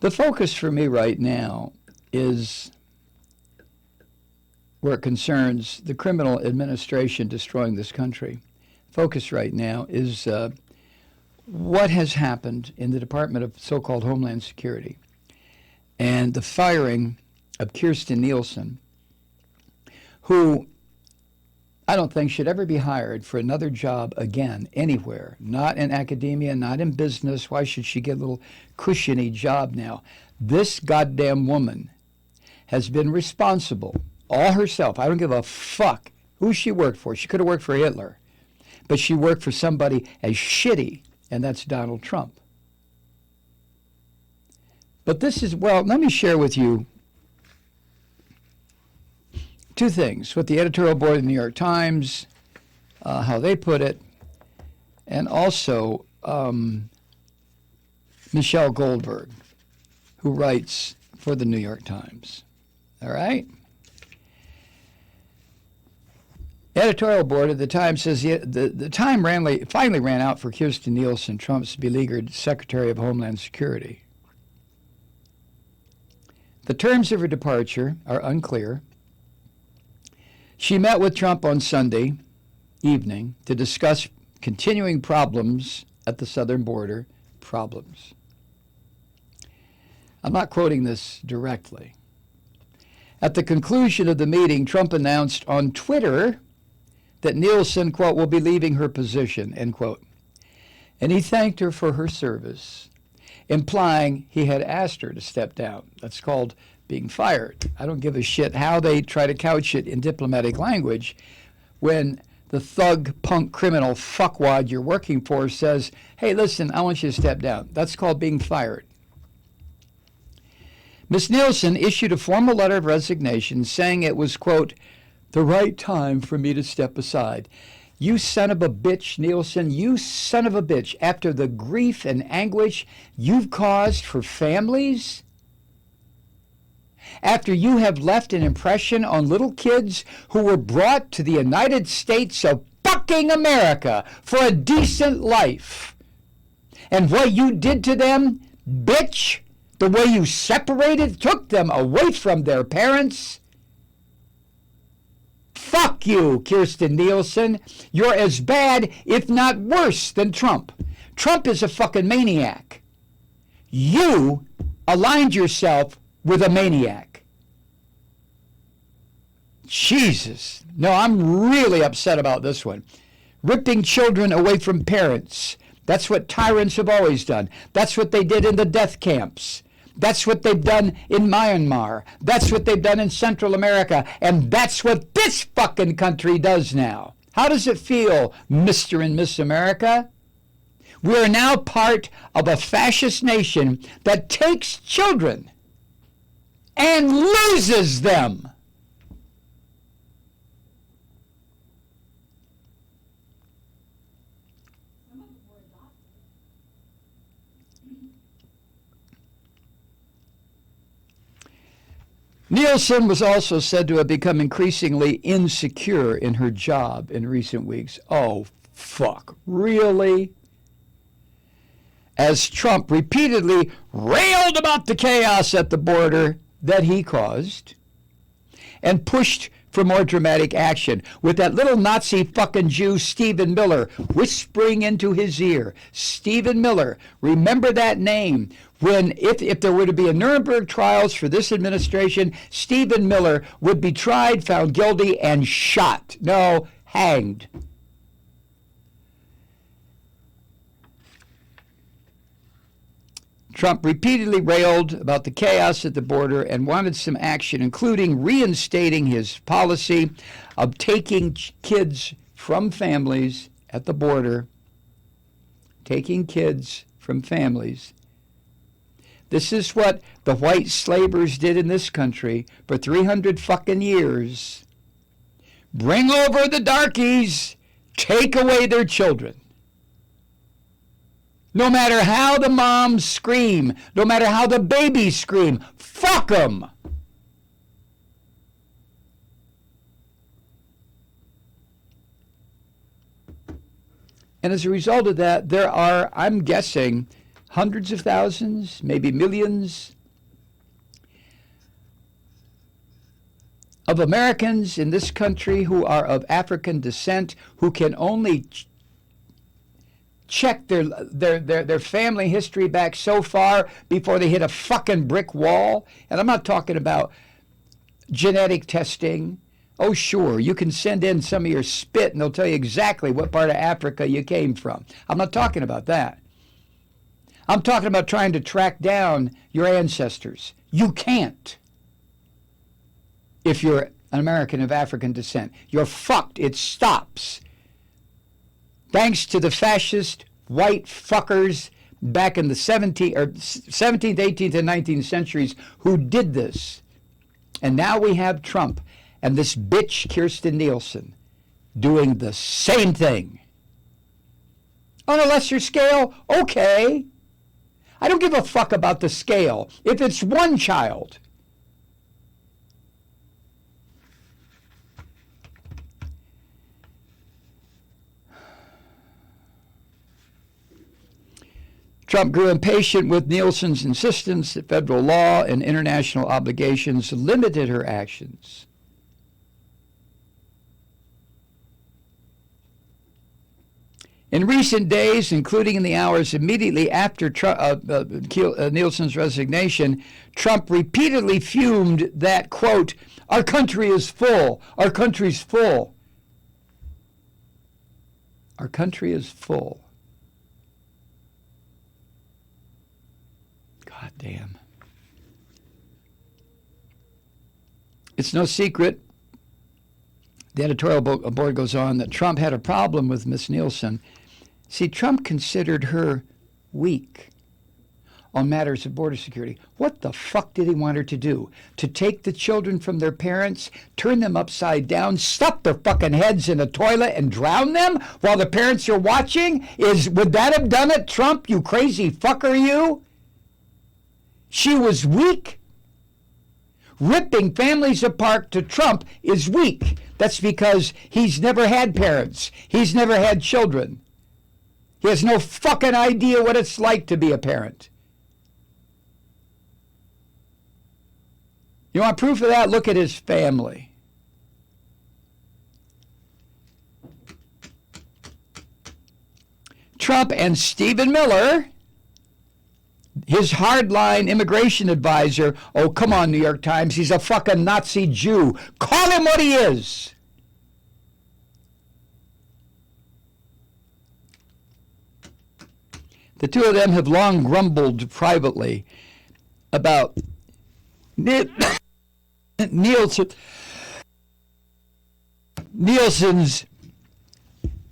The focus for me right now is where it concerns the criminal administration destroying this country. Focus right now is what has happened in the Department of so-called Homeland Security and the firing of Kirstjen Nielsen, who I don't think should ever be hired for another job again anywhere, not in academia, not in business. Why should she get a little cushiony job now? This goddamn woman has been responsible all herself. I don't give a fuck who she worked for. She could have worked for Hitler, but she worked for somebody as shitty, and that's Donald Trump. But this is, well, let me share with you two things, what the editorial board of the New York Times, how they put it, and also Michelle Goldberg, who writes for the New York Times. All right? Editorial board of the Times says the time finally ran out for Kirstjen Nielsen, Trump's beleaguered Secretary of Homeland Security. The terms of her departure are unclear. She met with Trump on Sunday evening to discuss continuing problems at the southern border. Problems. I'm not quoting this directly. At the conclusion of the meeting, Trump announced on Twitter that Nielsen, quote, will be leaving her position, end quote. And he thanked her for her service, implying he had asked her to step down. That's called being fired. I don't give a shit how they try to couch it in diplomatic language when the thug, punk, criminal fuckwad you're working for says, hey, listen, I want you to step down. That's called being fired. Ms. Nielsen issued a formal letter of resignation saying it was, quote, the right time for me to step aside. You son of a bitch, Nielsen, you son of a bitch. After the grief and anguish you've caused for families, after you have left an impression on little kids who were brought to the United States of fucking America for a decent life, and what you did to them, bitch, the way you separated, took them away from their parents. Fuck you, Kirstjen Nielsen. You're as bad, if not worse, than Trump. Trump is a fucking maniac. You aligned yourself with a maniac. Jesus. No, I'm really upset about this one. Ripping children away from parents. That's what tyrants have always done. That's what they did in the death camps. That's what they've done in Myanmar. That's what they've done in Central America. And that's what this fucking country does now. How does it feel, Mr. and Miss America? We are now part of a fascist nation that takes children and loses them. Nielsen was also said to have become increasingly insecure in her job in recent weeks. Oh, fuck. Really? As Trump repeatedly railed about the chaos at the border that he caused and pushed for more dramatic action, with that little Nazi fucking Jew, Stephen Miller, whispering into his ear. Stephen Miller, remember that name. When, if there were to be a Nuremberg trials for this administration, Stephen Miller would be tried, found guilty, and shot. No, hanged. Trump repeatedly railed about the chaos at the border and wanted some action, including reinstating his policy of taking kids from families at the border, taking kids from families. This is what the white slavers did in this country for 300 fucking years. Bring over the darkies, take away their children. No matter how the moms scream, no matter how the babies scream, fuck them. And as a result of that, there are, I'm guessing, hundreds of thousands, maybe millions of Americans in this country who are of African descent, who can only check their family history back so far before they hit a fucking brick wall. And I'm not talking about genetic testing. Oh, sure, you can send in some of your spit and they'll tell you exactly what part of Africa you came from. I'm not talking about that. I'm talking about trying to track down your ancestors. You can't. If you're an American of African descent, you're fucked. It stops. Thanks to the fascist white fuckers back in the 17th, 18th, and 19th centuries who did this. And now we have Trump and this bitch Kirstjen Nielsen doing the same thing. On a lesser scale, okay. I don't give a fuck about the scale. If it's one child, Trump grew impatient with Nielsen's insistence that federal law and international obligations limited her actions. In recent days, including in the hours immediately after Nielsen's resignation, Trump repeatedly fumed that, quote, "Our country is full. Our country's full." Our country is full. God damn. It's no secret, the editorial board goes on, that Trump had a problem with Miss Nielsen. See, Trump considered her weak on matters of border security. What the fuck did he want her to do? To take the children from their parents, turn them upside down, stuff their fucking heads in a toilet and drown them while the parents are watching? Would that have done it, Trump, you crazy fucker, you? She was weak. Ripping families apart to Trump is weak. That's because he's never had parents. He's never had children. He has no fucking idea what it's like to be a parent. You want proof of that? Look at his family. Trump and Stephen Miller, his hardline immigration advisor, oh, come on, New York Times, he's a fucking Nazi Jew. Call him what he is. The two of them have long grumbled privately about Nielsen's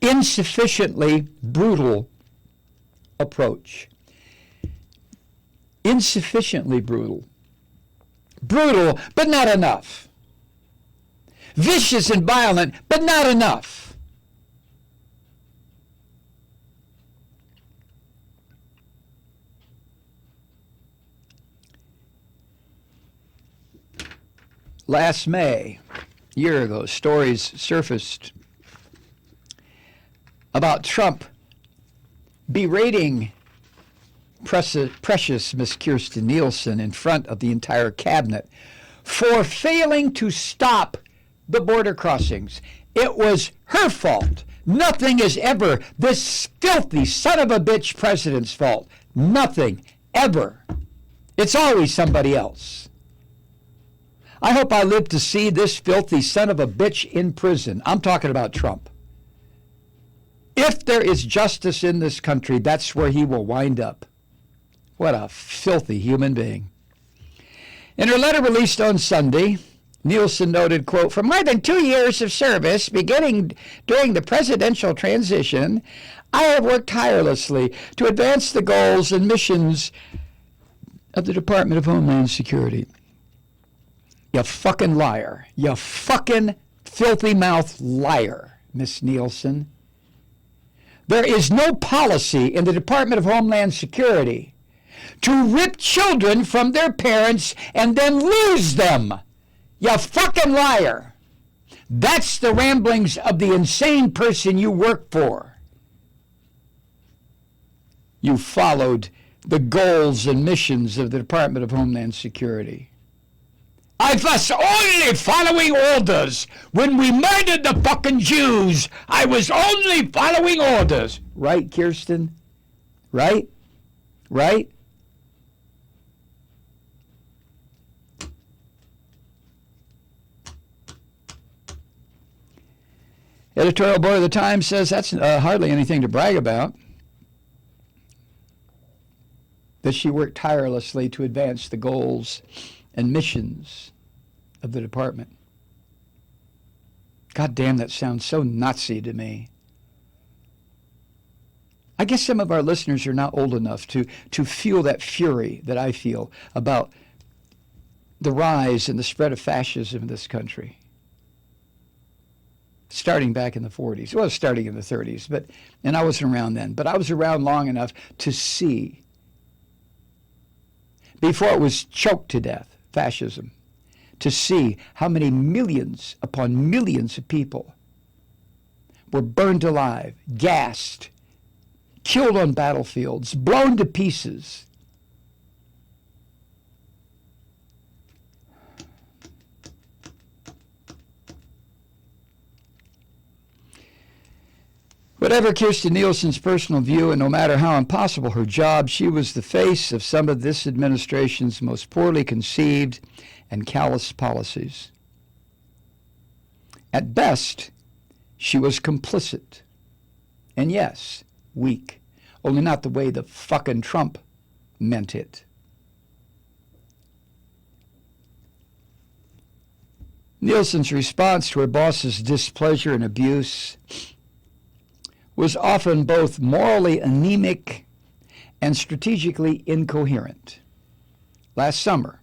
insufficiently brutal approach. Insufficiently brutal. Brutal, but not enough. Vicious and violent, but not enough. Last May, a year ago, stories surfaced about Trump berating precious Miss Kirstjen Nielsen in front of the entire cabinet for failing to stop the border crossings. It was her fault. Nothing is ever this filthy son of a bitch president's fault. Nothing, ever. It's always somebody else. I hope I live to see this filthy son of a bitch in prison. I'm talking about Trump. If there is justice in this country, that's where he will wind up. What a filthy human being. In her letter released on Sunday, Nielsen noted, quote, "For more than 2 years of service, beginning during the presidential transition, I have worked tirelessly to advance the goals and missions of the Department of Homeland Security." You fucking liar. You fucking filthy-mouthed liar, Miss Nielsen. There is no policy in the Department of Homeland Security to rip children from their parents and then lose them. You fucking liar. That's the ramblings of the insane person you work for. You followed the goals and missions of the Department of Homeland Security. I was only following orders. When we murdered the fucking Jews, I was only following orders. Right, Kirstjen? Right? Right? Editorial board of the Times says that's hardly anything to brag about. That she worked tirelessly to advance the goals and missions of the department. God damn, that sounds so Nazi to me. I guess some of our listeners are not old enough to feel that fury that I feel about the rise and the spread of fascism in this country. Starting back in the 40s. Well, starting in the 30s, and I wasn't around then, but I was around long enough to see, before it was choked to death, fascism, to see how many millions upon millions of people were burned alive, gassed, killed on battlefields, blown to pieces. Whatever Kirstjen Nielsen's personal view, and no matter how impossible her job, she was the face of some of this administration's most poorly conceived and callous policies. At best, she was complicit. And yes, weak. Only not the way the fucking Trump meant it. Nielsen's response to her boss's displeasure and abuse was often both morally anemic and strategically incoherent. Last summer,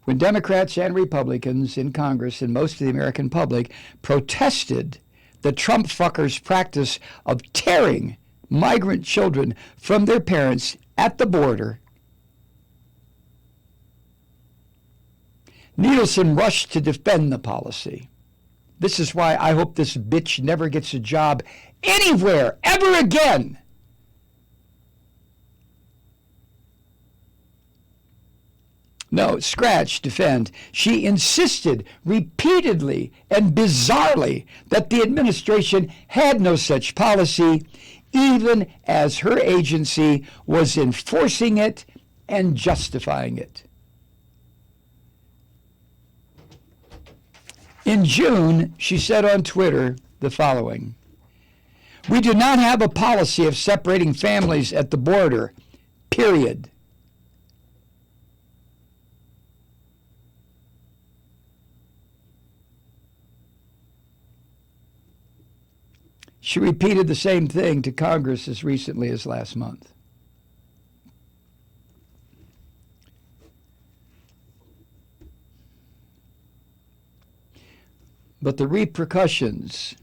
when Democrats and Republicans in Congress and most of the American public protested the Trump fuckers' practice of tearing migrant children from their parents at the border, Nielsen rushed to defend the policy. This is why I hope this bitch never gets a job anywhere ever again. No, scratch, defend. She insisted repeatedly and bizarrely that the administration had no such policy, even as her agency was enforcing it and justifying it. In June, she said on Twitter the following: "We do not have a policy of separating families at the border, period." She repeated the same thing to Congress as recently as last month. But the repercussions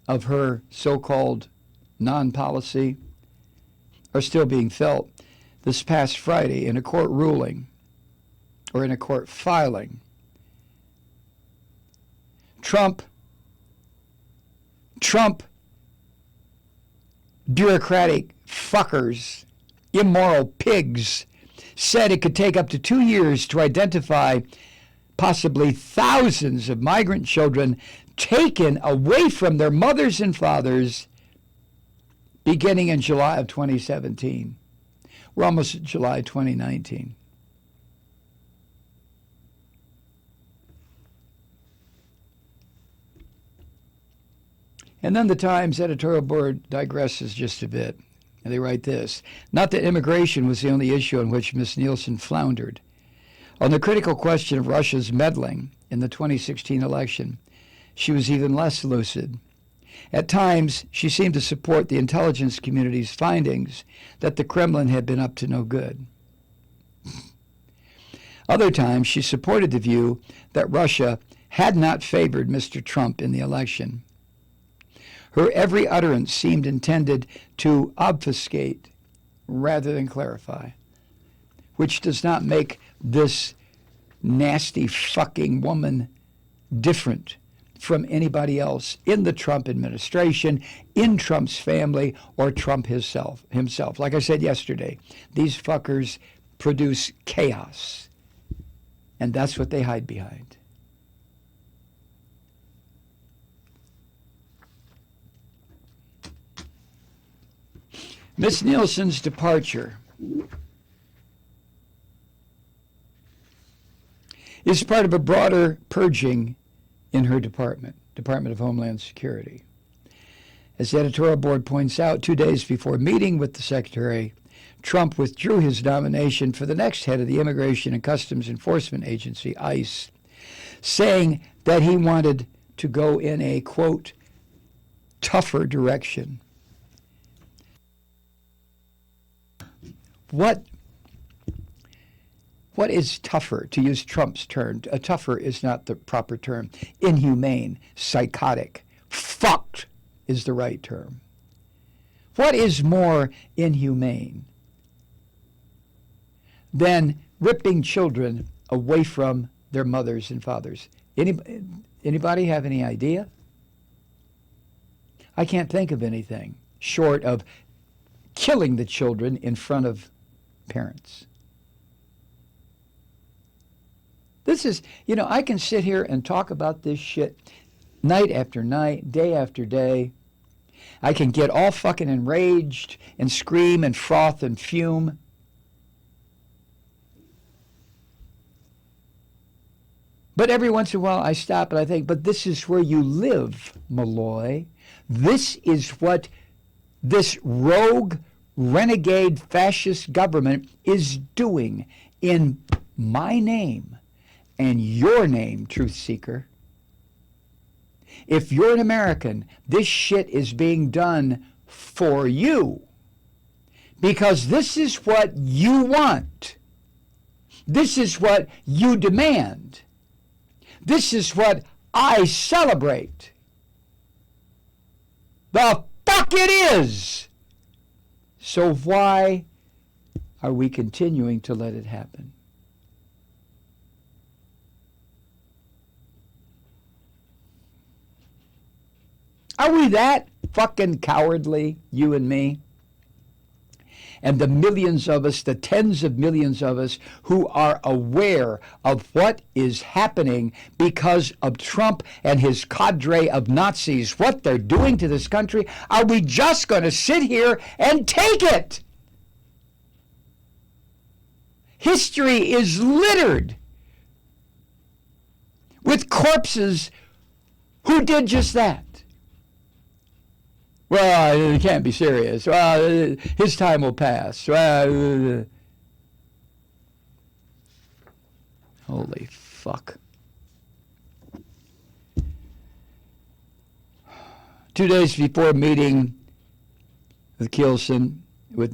of her so-called non-policy are still being felt. This past Friday, in a court ruling, or in a court filing, Trump bureaucratic fuckers, immoral pigs, said it could take up to 2 years to identify possibly thousands of migrant children taken away from their mothers and fathers beginning in July of 2017. We're almost at July 2019. And then the Times editorial board digresses just a bit. And they write this: "Not that immigration was the only issue on which Ms. Nielsen floundered. On the critical question of Russia's meddling in the 2016 election, she was even less lucid. At times, she seemed to support the intelligence community's findings that the Kremlin had been up to no good. Other times, she supported the view that Russia had not favored Mr. Trump in the election. Her every utterance seemed intended to obfuscate rather than clarify, which does not make this nasty fucking woman different from anybody else in the Trump administration, in Trump's family, or Trump himself. Like I said yesterday, these fuckers produce chaos, and that's what they hide behind. Miss Nielsen's departure is part of a broader purging in her Department of Homeland Security. As the editorial board points out, 2 days before meeting with the Secretary, Trump withdrew his nomination for the next head of the Immigration and Customs Enforcement Agency, ICE, saying that he wanted to go in a, quote, tougher direction. What is tougher, to use Trump's term? Tougher is not the proper term. Inhumane, psychotic, fucked is the right term. What is more inhumane than ripping children away from their mothers and fathers? Anybody have any idea? I can't think of anything short of killing the children in front of parents. This is, I can sit here and talk about this shit night after night, day after day. I can get all fucking enraged and scream and froth and fume. But every once in a while I stop and I think, but this is where you live, Malloy. This is what this rogue, renegade, fascist government is doing in my name and your name, truth seeker. If you're an American, this shit is being done for you because this is what you want. This is what you demand. This is what I celebrate. The fuck it is! So why are we continuing to let it happen? Are we that fucking cowardly, you and me? And the millions of us, the tens of millions of us who are aware of what is happening because of Trump and his cadre of Nazis, what they're doing to this country, are we just going to sit here and take it? History is littered with corpses who did just that. Well, it can't be serious. Well, his time will pass. Holy fuck. 2 days before meeting with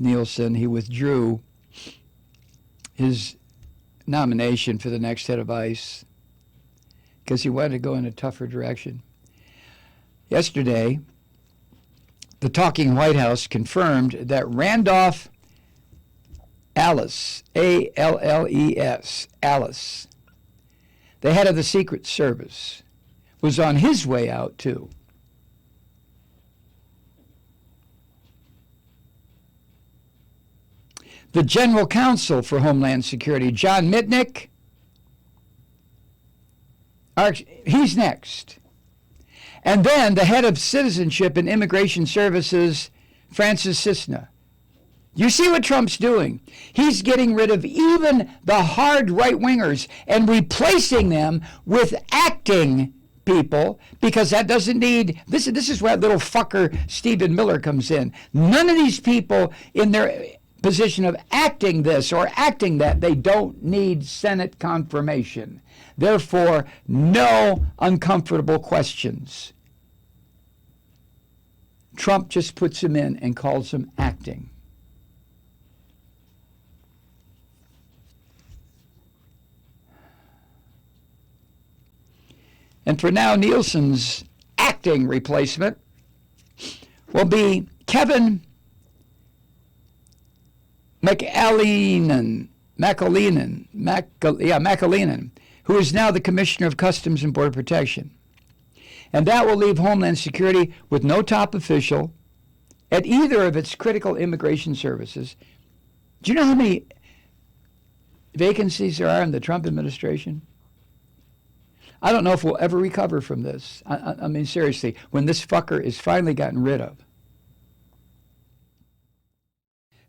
Nielsen, he withdrew his nomination for the next head of ICE because he wanted to go in a tougher direction. Yesterday, the talking White House confirmed that Randolph Alles, A-L-L-E-S, Alles, the head of the Secret Service, was on his way out too. The General Counsel for Homeland Security, John Mitnick, he's next. And then the head of Citizenship and Immigration Services, Francis Cisna. You see what Trump's doing? He's getting rid of even the hard right-wingers and replacing them with acting people because that doesn't need, this is where that little fucker Stephen Miller comes in. None of these people in their position of acting this or acting that, they don't need Senate confirmation. Therefore, no uncomfortable questions. Trump just puts him in and calls him acting. And for now, Nielsen's acting replacement will be Kevin McAleenan, who is now the Commissioner of Customs and Border Protection. And that will leave Homeland Security with no top official at either of its critical immigration services. Do you know how many vacancies there are in the Trump administration? I don't know if we'll ever recover from this. I mean, seriously, when this fucker is finally gotten rid of.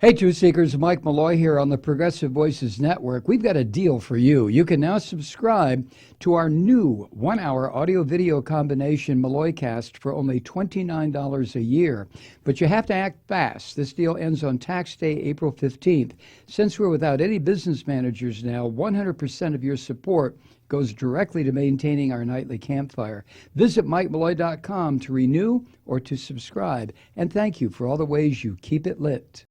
Hey, Truth Seekers, Mike Malloy here on the Progressive Voices Network. We've got a deal for you. You can now subscribe to our new 1-hour audio-video combination Malloycast for only $29 a year. But you have to act fast. This deal ends on tax day, April 15th. Since we're without any business managers now, 100% of your support goes directly to maintaining our nightly campfire. Visit MikeMalloy.com to renew or to subscribe. And thank you for all the ways you keep it lit.